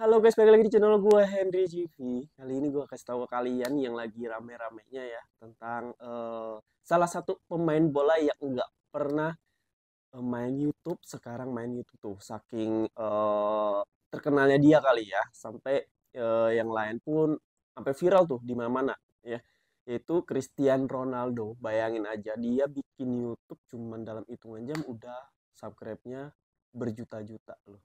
Halo guys, balik lagi di channel gue Henry GV. Kali ini gue kasih tahu ke kalian yang lagi rame-ramenya ya tentang salah satu pemain bola yang nggak pernah main YouTube, sekarang main YouTube tuh saking terkenalnya dia kali ya, sampai yang lain pun sampai viral tuh di mana-mana ya. Yaitu Cristiano Ronaldo. Bayangin aja dia bikin YouTube cuman dalam hitungan jam udah subscribe-nya berjuta-juta loh.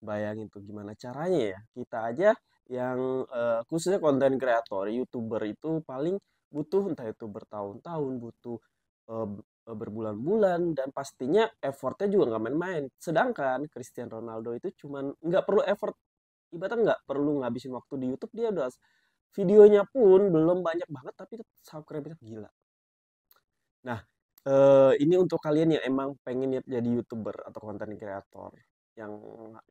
Bayangin tuh gimana caranya ya. Kita aja yang khususnya konten kreator, YouTuber itu paling butuh entah itu bertahun-tahun, butuh berbulan-bulan dan pastinya effortnya juga nggak main-main. Sedangkan Cristiano Ronaldo itu cuman nggak perlu effort, ibaratnya nggak perlu ngabisin waktu di YouTube dia udah videonya pun belum banyak banget tapi subscribe-nya gila. Nah, ini untuk kalian yang emang pengen jadi YouTuber atau konten kreator yang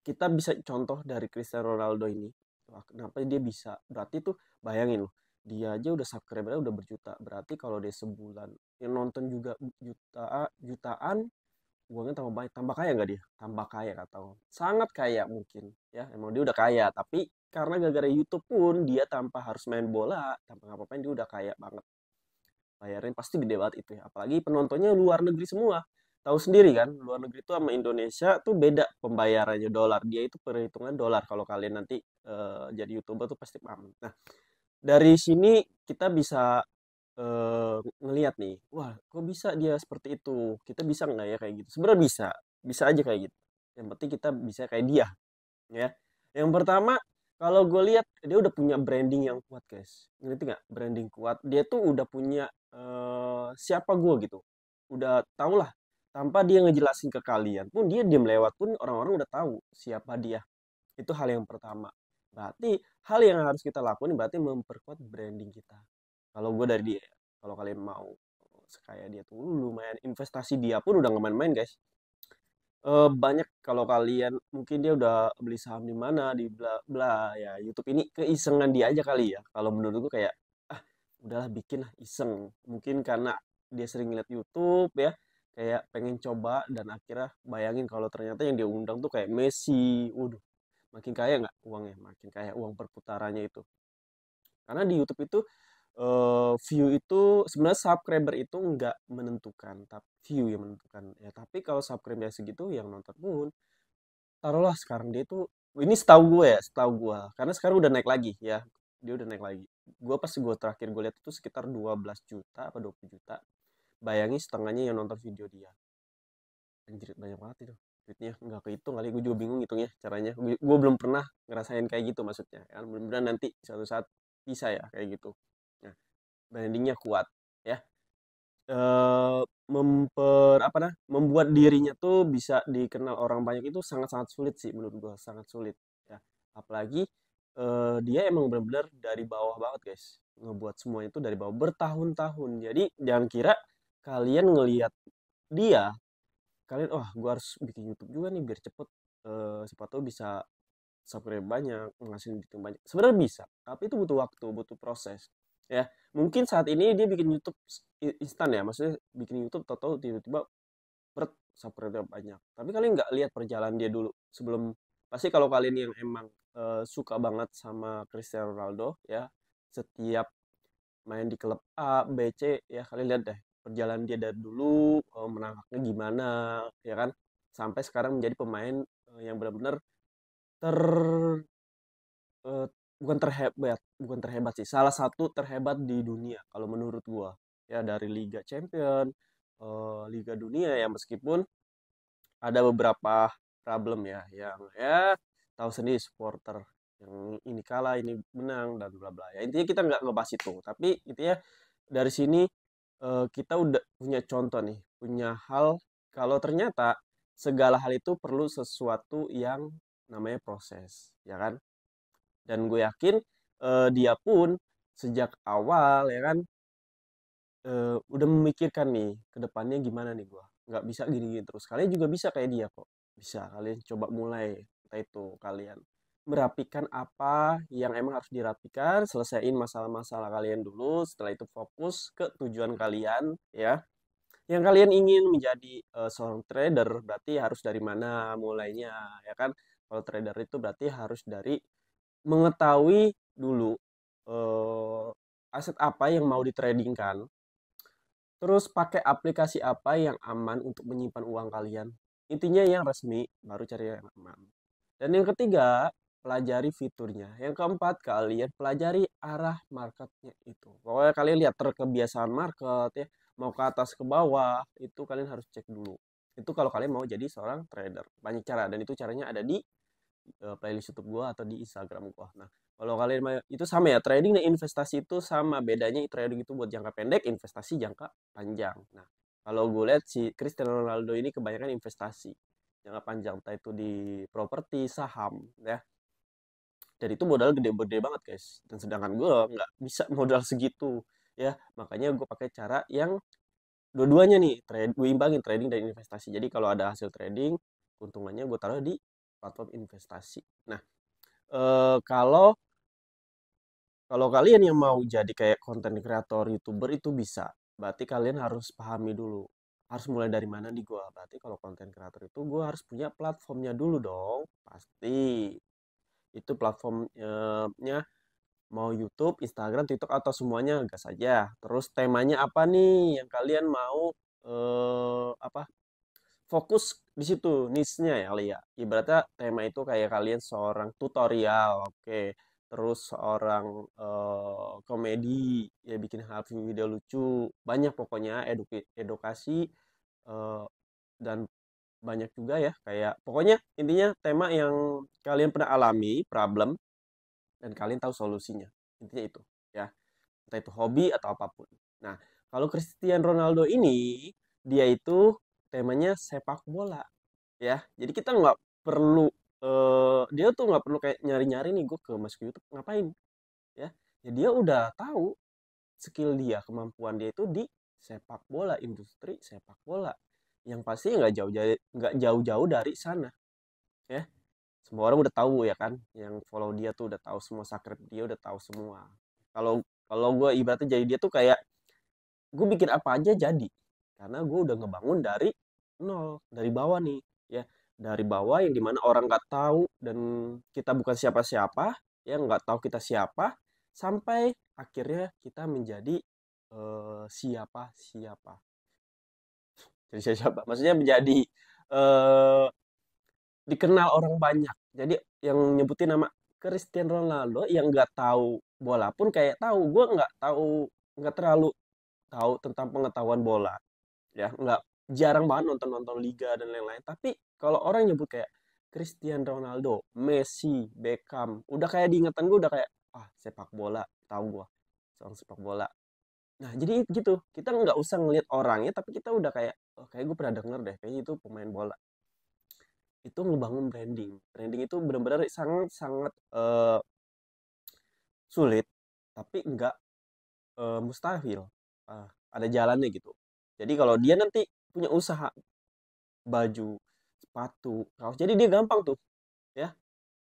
kita bisa contoh dari Cristiano Ronaldo ini. Wah, kenapa dia bisa? Berarti tuh bayangin loh, dia aja udah subscriber udah berjuta. Berarti kalau dia sebulan yang nonton juga jutaan, uangnya tambah banyak, tambah kaya nggak dia? Tambah kaya kata orang. Sangat kaya mungkin ya. Emang dia udah kaya, tapi karena gara-gara YouTube pun dia tanpa harus main bola, tanpa ngapa-ngapain dia udah kaya banget. Bayarin pasti gede banget itu ya. Apalagi penontonnya luar negeri semua. Tahu sendiri kan, luar negeri itu sama Indonesia tuh beda pembayarannya dolar. Dia itu perhitungan dolar. Kalau kalian nanti jadi YouTuber tuh pasti paham. Nah, dari sini kita bisa ngelihat nih, wah kok bisa dia seperti itu? Kita bisa nggak ya kayak gitu? Sebenarnya bisa, bisa aja kayak gitu. Yang penting kita bisa kayak dia, ya. Yang pertama, kalau gue lihat dia udah punya branding yang kuat guys, ngerti nggak? Branding kuat, dia tuh udah punya siapa gue gitu, udah tau lah, tanpa dia ngejelasin ke kalian pun dia diam lewat pun orang-orang udah tahu siapa dia. Itu hal yang pertama. Berarti hal yang harus kita lakukan berarti memperkuat branding kita. Kalau gue dari dia, kalau kalian mau sekaya dia tuh lumayan investasi dia pun udah nggak main-main guys. Banyak kalau kalian mungkin dia udah beli saham di mana, di bla bla, ya YouTube ini keisengan dia aja kali ya. Kalau menurut gue kayak, ah udahlah bikin lah iseng. Mungkin karena dia sering lihat YouTube ya, kayak pengen coba dan akhirnya bayangin kalau ternyata yang dia undang tuh kayak Messi. Waduh, makin kaya nggak uangnya? Makin kaya uang perputarannya itu. Karena di YouTube itu view itu sebenarnya subscriber itu nggak menentukan, tapi view yang menentukan. Ya, tapi kalau subscribe segitu yang nonton pun taruhlah sekarang dia itu ini setahu gue ya, setahu gue. Karena sekarang udah naik lagi ya. Dia udah naik lagi. Gue pas gue terakhir gue lihat itu sekitar 12 juta apa 20 juta. Bayangin setengahnya yang nonton video dia. Anjir banyak banget itu. Duitnya nggak kehitung kali, gue juga bingung hitungnya caranya. Gue belum pernah ngerasain kayak gitu maksudnya. Kan mudah-mudahan nanti suatu saat bisa ya kayak gitu. Nah, brandingnya kuat ya. Apa nah, membuat dirinya tuh bisa dikenal orang banyak itu sangat-sangat sulit sih menurut gua, sangat sulit ya. Apalagi dia emang benar-benar dari bawah banget guys, ngebuat semua itu dari bawah bertahun-tahun. Jadi jangan kira kalian ngelihat dia, kalian wah gua harus bikin YouTube juga nih biar cepet, siapa tahu bisa subscribe banyak, ngasihin duit yang banyak. Sebenarnya bisa, tapi itu butuh waktu, butuh proses. Ya, mungkin saat ini dia bikin YouTube instan ya, maksudnya bikin YouTube tahu-tahu tiba-tiba subscribe banyak. Tapi kalian nggak lihat perjalanan dia dulu sebelum. Pasti kalau kalian yang emang suka banget sama Cristiano Ronaldo ya, setiap main di klub A, B, C ya kalian lihat deh perjalanan dia dari dulu menangkapnya gimana ya kan, sampai sekarang menjadi pemain yang benar-benar ter Eee, bukan terhebat sih, salah satu terhebat di dunia kalau menurut gua. Ya dari Liga Champion, Liga Dunia ya meskipun ada beberapa problem ya yang ya tahu sendiri supporter yang ini kalah, ini menang dan bla bla. Ya intinya kita nggak ngebahas itu, tapi intinya dari sini, kita udah punya contoh nih, punya hal kalau ternyata segala hal itu perlu sesuatu yang namanya proses, ya kan? Dan gue yakin dia pun sejak awal ya kan udah memikirkan nih ke depannya gimana nih gue. Nggak bisa gini-gini terus. Kalian juga bisa kayak dia kok. Bisa kalian coba mulai entah itu kalian merapikan apa yang emang harus dirapikan, selesaiin masalah-masalah kalian dulu, setelah itu fokus ke tujuan kalian ya. Yang kalian ingin menjadi seorang trader berarti harus dari mana mulainya ya kan? Kalau trader itu berarti harus dari mengetahui dulu aset apa yang mau ditradingkan, terus pakai aplikasi apa yang aman untuk menyimpan uang kalian. Intinya yang resmi, baru cari yang aman. Dan yang ketiga, pelajari fiturnya. Yang keempat, kalian pelajari arah marketnya itu. Pokoknya kalian lihat kebiasaan market ya, mau ke atas ke bawah, itu kalian harus cek dulu. Itu kalau kalian mau jadi seorang trader. Banyak cara, dan itu caranya ada di playlist YouTube gua atau di Instagram gua. Nah, kalau kalian itu sama ya, trading dan investasi itu sama. Bedanya trading itu buat jangka pendek, investasi jangka panjang. Nah, kalau gue lihat si Cristiano Ronaldo ini kebanyakan investasi jangka panjang, entah itu di properti, saham, ya. Dan itu modal gede-gede banget, guys. Dan sedangkan gue nggak bisa modal segitu, ya. Makanya gue pakai cara yang dua-duanya nih, gue imbangin trading dan investasi. Jadi kalau ada hasil trading, keuntungannya gue taruh di platform investasi. Nah, kalau kalau kalian yang mau jadi kayak konten kreator, YouTuber itu bisa. Berarti kalian harus pahami dulu. Harus mulai dari mana nih gua? Berarti kalau konten kreator itu gua harus punya platformnya dulu dong. Pasti. Itu platformnya mau YouTube, Instagram, TikTok atau semuanya gas aja. Terus temanya apa nih yang kalian mau apa? Fokus di situ niche-nya ya kali ya. Ibaratnya tema itu kayak kalian seorang tutorial, oke. Terus seorang komedi, ya bikin video lucu. Banyak pokoknya edukasi eh, dan banyak juga ya kayak pokoknya intinya tema yang kalian pernah alami, problem dan kalian tahu solusinya. Intinya itu ya. Entah itu hobi atau apapun. Nah, kalau Cristiano Ronaldo ini dia itu temanya sepak bola ya. Jadi kita nggak perlu dia tuh nggak perlu kayak nyari-nyari nih gue ke masuk YouTube ngapain ya. Ya dia udah tahu skill dia, kemampuan dia itu di sepak bola, industri sepak bola. Yang pasti nggak jauh-jauh dari sana ya. Semua orang udah tahu ya kan, yang follow dia tuh udah tahu semua subscribe dia udah tahu semua. Kalau kalau gue ibaratnya jadi dia tuh kayak gue bikin apa aja jadi karena gue udah ngebangun dari nol, dari bawah nih ya, dari bawah yang dimana orang nggak tahu dan kita bukan siapa-siapa ya, nggak tahu kita siapa sampai akhirnya kita menjadi siapa-siapa, jadi siapa maksudnya menjadi eh, dikenal orang banyak. Jadi yang nyebutin nama Cristiano Ronaldo yang nggak tahu bola pun kayak tahu. Gue nggak terlalu tahu tentang pengetahuan bola ya, nggak, jarang banget nonton liga dan lain-lain, tapi kalau orang nyebut kayak Cristiano Ronaldo, Messi, Beckham, udah kayak diingatan gue, udah kayak sepak bola, tahu gue soal sepak bola. Nah jadi gitu, kita nggak usah ngelihat orangnya tapi kita udah kayak kayak gue pernah denger deh kayaknya itu pemain bola. Itu ngebangun branding itu benar-benar sangat sangat sulit tapi nggak mustahil. Ada jalannya gitu. Jadi kalau dia nanti punya usaha baju, sepatu, kaos, jadi dia gampang tuh ya.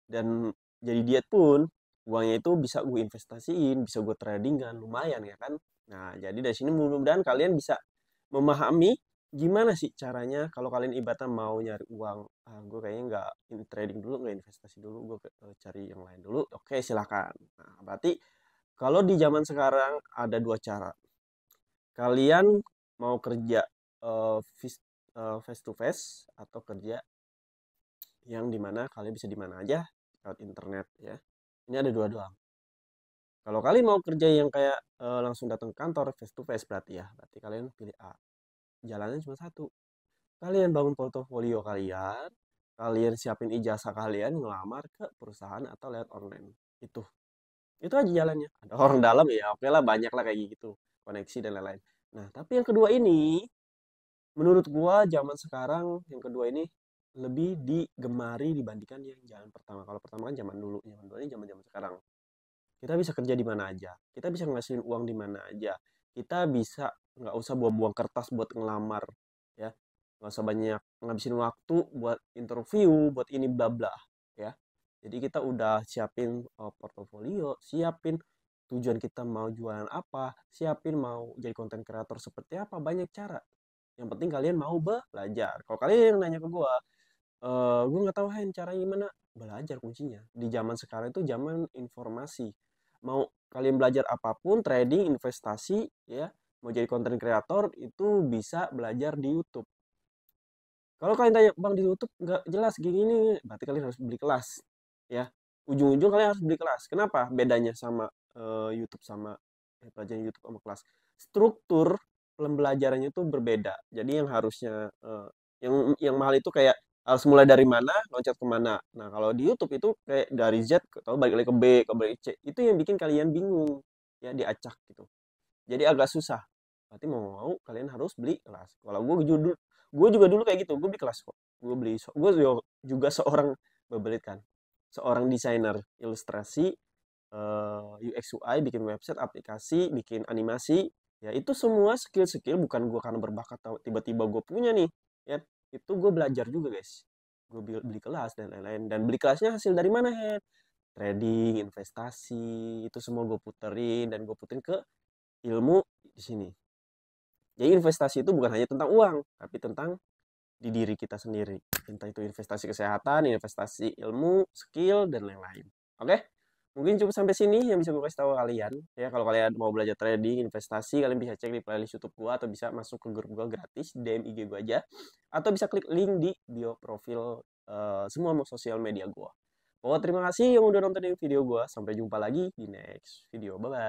Dan jadi diet pun uangnya itu bisa gue investasiin, bisa gue trading kan lumayan ya kan. Nah, jadi dari sini mudah-mudahan kalian bisa memahami gimana sih caranya kalau kalian ibaratnya mau nyari uang. Gue kayaknya nggak trading dulu, nggak investasi dulu, gue cari yang lain dulu. Oke, silakan. Nah, berarti kalau di zaman sekarang ada dua cara. Kalian mau kerja face to face atau kerja yang dimana kalian bisa di mana aja lewat internet ya. Ini ada dua doang. Kalau kalian mau kerja yang kayak langsung datang ke kantor face to face berarti ya, berarti kalian pilih A. Jalannya cuma satu. Kalian bangun portofolio kalian, kalian siapin ijazah kalian ngelamar ke perusahaan atau lewat online. Itu aja jalannya. Ada orang dalam ya, oke lah, banyak lah kayak gitu, koneksi dan lain-lain. Nah, tapi yang kedua ini menurut gua zaman sekarang yang kedua ini lebih digemari dibandingkan yang jalan pertama. Kalau pertama kan zaman dulu, zaman dulu ini zaman-zaman sekarang. Kita bisa kerja di mana aja, kita bisa ngasihin uang di mana aja, kita bisa nggak usah buang-buang kertas buat ngelamar ya, nggak usah banyak ngabisin waktu buat interview, buat ini bla bla ya. Jadi kita udah siapin portofolio, siapin tujuan kita mau jualan apa, siapin mau jadi konten kreator seperti apa, banyak cara. Yang penting kalian mau belajar. Kalau kalian yang nanya ke gue, Gue nggak tahu Hen caranya gimana. Belajar kuncinya. Di zaman sekarang itu zaman informasi. Mau kalian belajar apapun, trading, investasi, ya, mau jadi content creator itu bisa belajar di YouTube. Kalau kalian tanya, Bang di YouTube nggak jelas gini nih, berarti kalian harus beli kelas, ya. Ujung-ujung kalian harus beli kelas. Kenapa? Bedanya sama YouTube sama pelajaran YouTube sama kelas. Struktur pembelajarannya itu berbeda. Jadi yang harusnya yang mahal itu kayak harus mulai dari mana, loncat ke mana. Nah, kalau di YouTube itu kayak dari Z atau balik lagi ke B, ke B, C. Itu yang bikin kalian bingung, ya diacak gitu. Jadi agak susah. Berarti mau mau kalian harus beli kelas. Kalau gue juga dulu kayak gitu. Gue beli kelas kok. Gue juga seorang bebelit kan. Seorang desainer ilustrasi, UX UI, bikin website, aplikasi, bikin animasi. Ya itu semua skill-skill bukan gue karena berbakat atau tiba-tiba gue punya nih. Ya itu gue belajar juga guys. Gue beli kelas dan lain-lain. Dan beli kelasnya hasil dari mana Hen? Trading, investasi, itu semua gue puterin dan gue puterin ke ilmu di sini. Jadi investasi itu bukan hanya tentang uang, tapi tentang di diri kita sendiri. Entah itu investasi kesehatan, investasi ilmu, skill, dan lain-lain. Oke? Mungkin cukup sampai sini yang bisa gue kasih tahu kalian. Ya, kalau kalian mau belajar trading, investasi, kalian bisa cek di playlist YouTube gue atau bisa masuk ke grup gue gratis, DM IG gue aja. Atau bisa klik link di bio profil semua sosial media gue. Terima kasih yang udah nonton video gue. Sampai jumpa lagi di next video. Bye-bye.